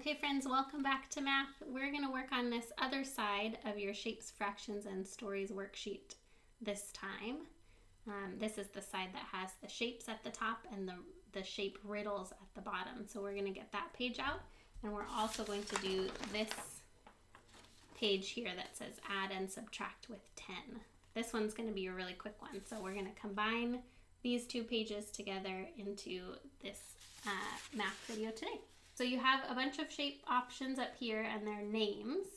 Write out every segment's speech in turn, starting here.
Okay friends, welcome back to math. We're going to work on this other side of your shapes, fractions, and stories worksheet this time. This is the side that has the shapes at the top and the shape riddles at the bottom. So we're going to get that page out, and we're also going to do this page here that says add and subtract with 10. This one's going to be a really quick one. So we're going to combine these two pages together into this math video today. So you have a bunch of shape options up here and their names.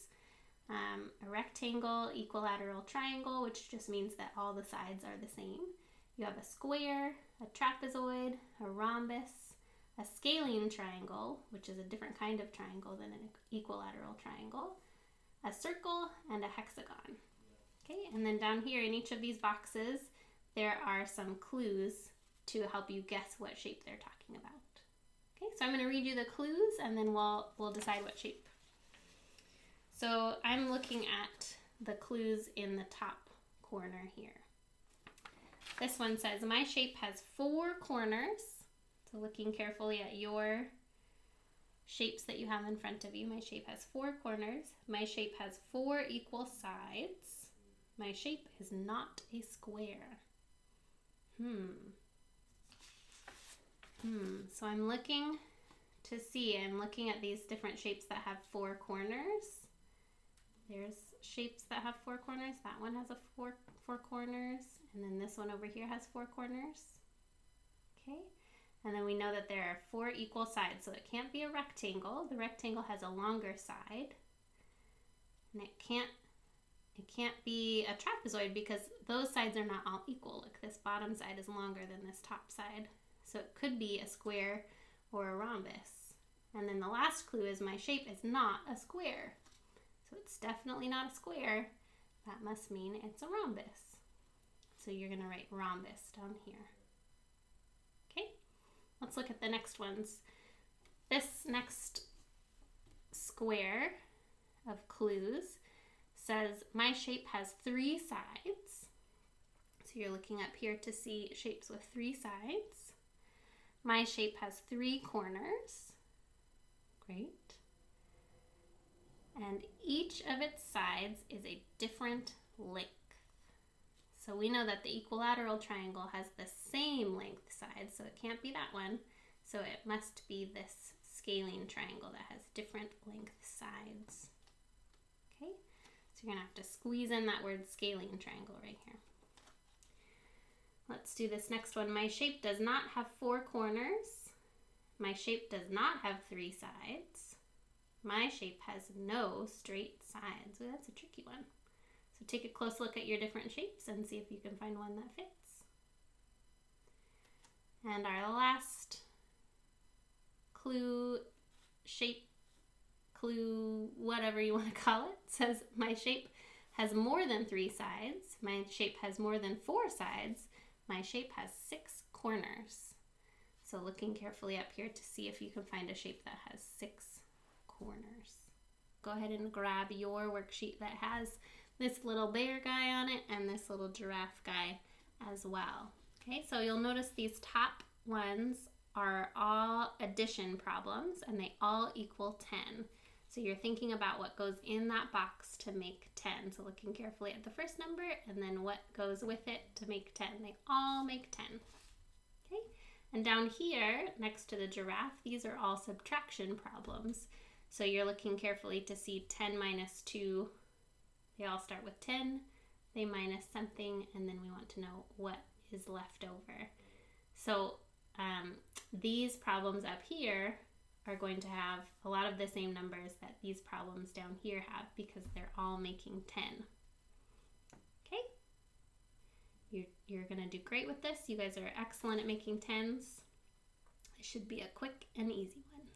A rectangle, equilateral, triangle, which just means that all the sides are the same. You have a square, a trapezoid, a rhombus, a scalene triangle, which is a different kind of triangle than an equilateral triangle, a circle, and a hexagon. Okay, and then down here in each of these boxes, there are some clues to help you guess what shape they're talking about. Okay, so I'm going to read you the clues and then we'll decide what shape. So I'm looking at the clues in the top corner here. This one says, my shape has 4 corners. So looking carefully at your shapes that you have in front of you, my shape has 4 corners. My shape has 4 equal sides. My shape is not a square. So I'm looking at these different shapes that have 4 corners. There's shapes that have 4 corners. That one has four corners. And then this one over here has 4 corners. Okay. And then we know that there are 4 equal sides. So it can't be a rectangle. The rectangle has a longer side. And it can't be a trapezoid because those sides are not all equal. Like this bottom side is longer than this top side. So it could be a square or a rhombus. And then the last clue is my shape is not a square. So it's definitely not a square. That must mean it's a rhombus. So you're going to write rhombus down here. Okay, let's look at the next ones. This next square of clues says my shape has 3 sides. So you're looking up here to see shapes with 3 sides. My shape has 3 corners. Great. And each of its sides is a different length. So we know that the equilateral triangle has the same length sides, so it can't be that one. So it must be this scalene triangle that has different length sides. Okay, so you're gonna have to squeeze in that word scalene triangle right here. Let's do this next one. My shape does not have 4 corners. My shape does not have 3 sides. My shape has no straight sides. Ooh, that's a tricky one. So take a close look at your different shapes and see if you can find one that fits. And our last clue, shape, clue, whatever you want to call it, says my shape has more than 3 sides. My shape has more than 4 sides. My shape has 6 corners. So looking carefully up here to see if you can find a shape that has 6 corners. Go ahead and grab your worksheet that has this little bear guy on it and this little giraffe guy as well. Okay, so you'll notice these top ones are all addition problems and they all equal 10. So you're thinking about what goes in that box to make 10. So looking carefully at the first number and then what goes with it to make 10. They all make 10. Okay, and down here next to the giraffe, these are all subtraction problems. So you're looking carefully to see 10 minus 2. They all start with 10. They minus something, and then we want to know what is left over. So these problems up here are going to have a lot of the same numbers that these problems down here have because they're all making 10. Okay? You're going to do great with this. You guys are excellent at making 10s. It should be a quick and easy one.